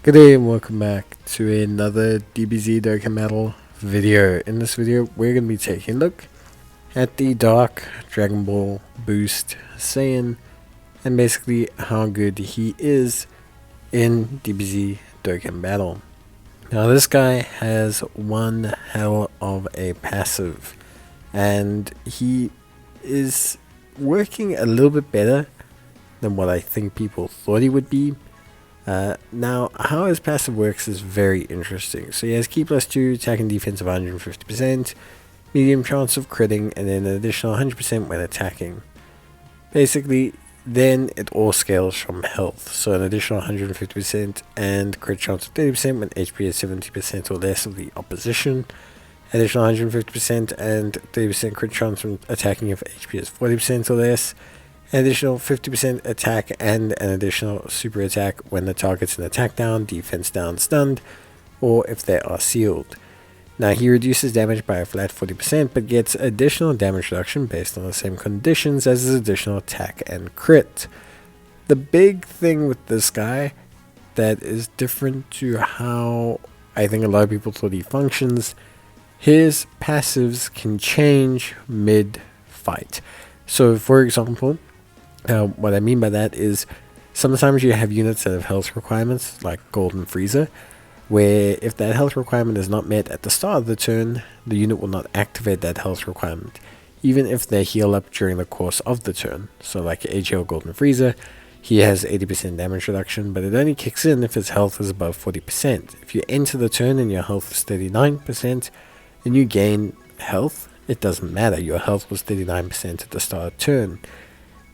Good day and welcome back to another DBZ Dokkan video. In this video, we're going to be taking a look at the Dark Dragon Ball Boost Saiyan and basically how good he is in DBZ Dokkan Battle. Now this guy has one hell of a passive and he is working a little bit better than what I think people thought he would be. Now, how his passive works is very interesting. So he has Ki +2, attack and defense of 150%, medium chance of critting, and then an additional 100% when attacking. Basically, then it all scales from health. So an additional 150% and crit chance of 30% when HP is 70% or less of the opposition. Additional 150% and 30% crit chance from attacking if HP is 40% or less. An additional 50% attack and an additional super attack when the target's an attack down, defense down, stunned, or if they are sealed. Now he reduces damage by a flat 40% but gets additional damage reduction based on the same conditions as his additional attack and crit. The big thing with this guy that is different to how I think a lot of people thought he functions, his passives can change mid-fight. So for example, what I mean by that is sometimes you have units that have health requirements like Golden Freezer, where if that health requirement is not met at the start of the turn, the unit will not activate that health requirement, even if they heal up during the course of the turn. So like AGL Golden Freezer, he has 80% damage reduction, but it only kicks in if his health is above 40%. If you enter the turn and your health is 39% and you gain health, it doesn't matter, your health was 39% at the start of the turn.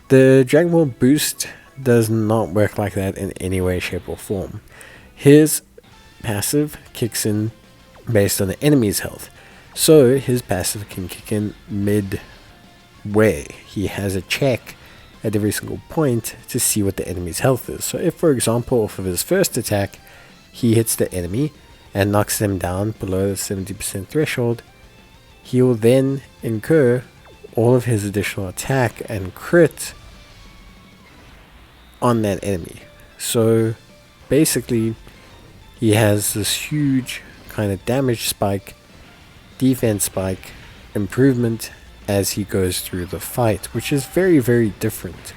The Dragon Ball Boost does not work like that in any way, shape or form. His passive kicks in based on the enemy's health. So his passive can kick in mid-way. He has a check at every single point to see what the enemy's health is. So if, for example, off of his first attack, he hits the enemy and knocks them down below the 70% threshold, he will then incur all of his additional attack and crit on that enemy. So basically he has this huge kind of damage spike, defense spike improvement as he goes through the fight, which is very, very different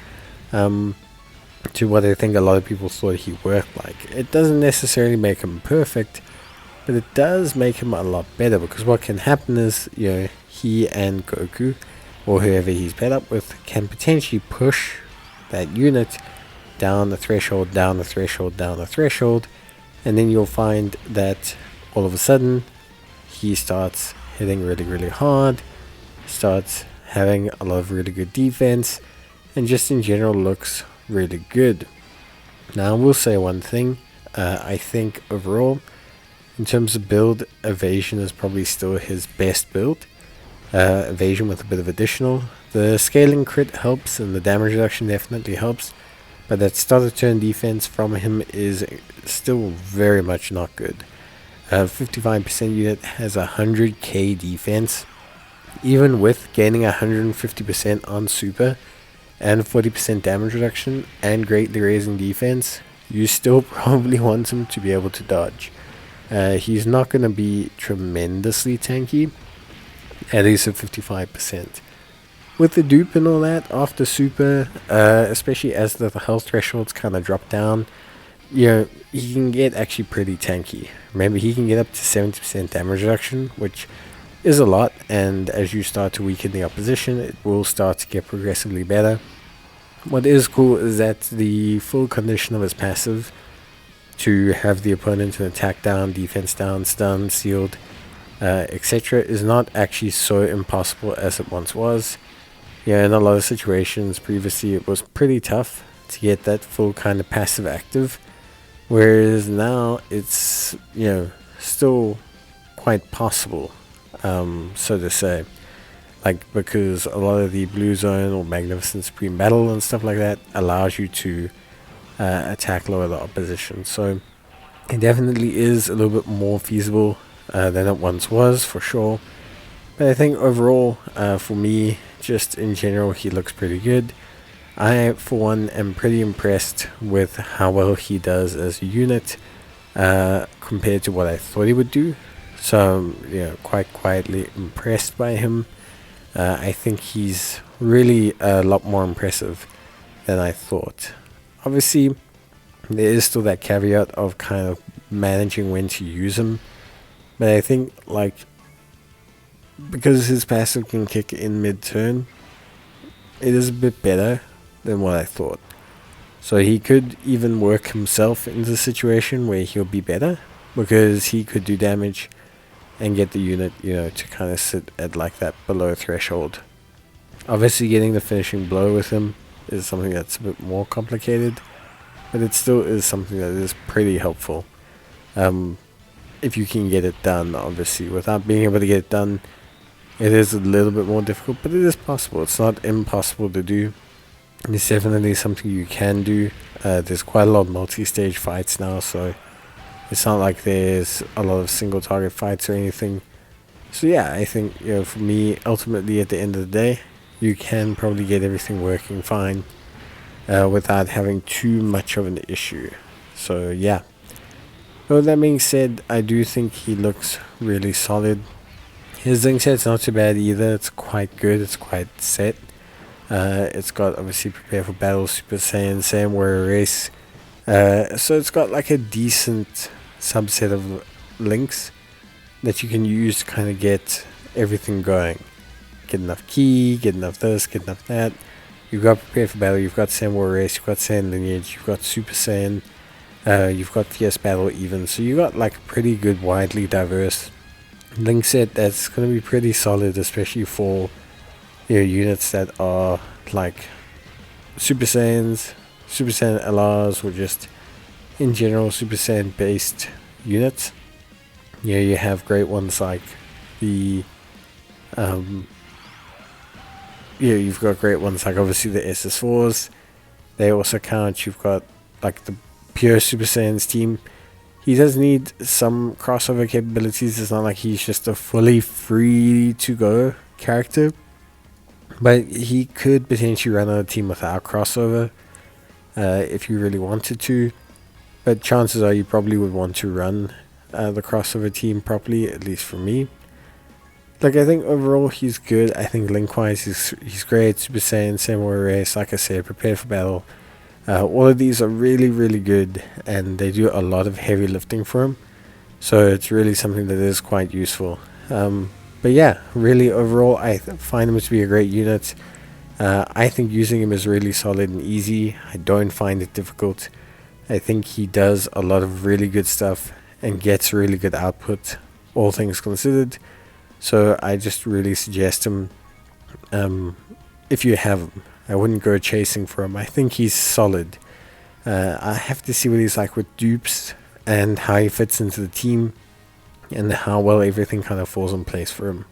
to what I think a lot of people thought he worked like. It doesn't necessarily make him perfect, but it does make him a lot better, because what can happen is, you know, he and Goku or whoever he's paired up with can potentially push that unit down the threshold, down the threshold, down the threshold, and then you'll find that all of a sudden he starts hitting really, really hard, starts having a lot of really good defense, and just in general looks really good. Now I will say one thing, I think overall in terms of build, evasion is probably still his best build. Evasion with a bit of additional. The scaling crit helps and the damage reduction definitely helps, but that start of turn defense from him is still very much not good. 55% unit has 100k defense. Even with gaining 150% on super and 40% damage reduction and greatly raising defense, you still probably want him to be able to dodge. He's not going to be tremendously tanky, at least at 55%. With the dupe and all that, after super, especially as the health thresholds kind of drop down, you know, he can get actually pretty tanky. Remember, he can get up to 70% damage reduction, which is a lot, and as you start to weaken the opposition, it will start to get progressively better. What is cool is that the full condition of his passive, to have the opponent in attack down, defense down, stunned, sealed, etc., is not actually so impossible as it once was. Yeah, in a lot of situations previously it was pretty tough to get that full kind of passive active, whereas now it's, you know, still quite possible, so to say, like, because a lot of the Blue Zone or Magnificent Supreme Battle and stuff like that allows you to attack lower the opposition. So it definitely is a little bit more feasible than it once was, for sure. But I think overall, for me, just in general, he looks pretty good. I, for one, am pretty impressed with how well he does as a unit. compared to what I thought he would do. So I'm quite quietly impressed by him. I think he's really a lot more impressive than I thought. Obviously, there is still that caveat of kind of managing when to use him. But I think, like, because his passive can kick in mid-turn, it is a bit better than what I thought. So he could even work himself into a situation where he'll be better, because he could do damage and get the unit, to kind of sit at like that below threshold. Obviously, getting the finishing blow with him is something that's a bit more complicated, but it still is something that is pretty helpful. If you can get it done, obviously. Without being able to get it done, it is a little bit more difficult, but it is possible. It's not impossible to do. It's definitely something you can do. There's quite a lot of multi-stage fights now, so it's not like there's a lot of single target fights or anything. So yeah, I think, for me, ultimately at the end of the day, you can probably get everything working fine without having too much of an issue. So yeah. With that being said, I do think he looks really solid. His link set's not too bad either. It's quite good. It's quite set. It's got obviously Prepare for Battle, Super Saiyan, Saiyan Warrior Race. So it's got like a decent subset of links that you can use to kind of get everything going. Get enough ki, get enough this, get enough that. You've got Prepare for Battle, you've got Saiyan Warrior Race, you've got Saiyan Lineage, you've got Super Saiyan, you've got Fierce Battle even. So you got like a pretty good, widely diverse link set that's going to be pretty solid, especially for units that are like Super Saiyans, Super Saiyan LRs, or just in general Super Saiyan based units. You have great ones like the you've got great ones like obviously the SS4s. They also count. You've got like the pure Super Saiyans team. He does need some crossover capabilities. It's not like he's just a fully free to go character, but he could potentially run on a team without crossover if you really wanted to. But chances are you probably would want to run the crossover team properly, at least for me. Like, I think overall he's good. I think link-wise he's great. Super Saiyan, Saiyan Warrior Race, like I said, Prepare for Battle. All of these are really, really good, and they do a lot of heavy lifting for him. So it's really something that is quite useful. But yeah, really overall I find him to be a great unit. I think using him is really solid and easy. I don't find it difficult. I think he does a lot of really good stuff and gets really good output, all things considered. So I just really suggest him if you have him. I wouldn't go chasing for him. I think he's solid. I have to see what he's like with dupes and how he fits into the team and how well everything kind of falls in place for him.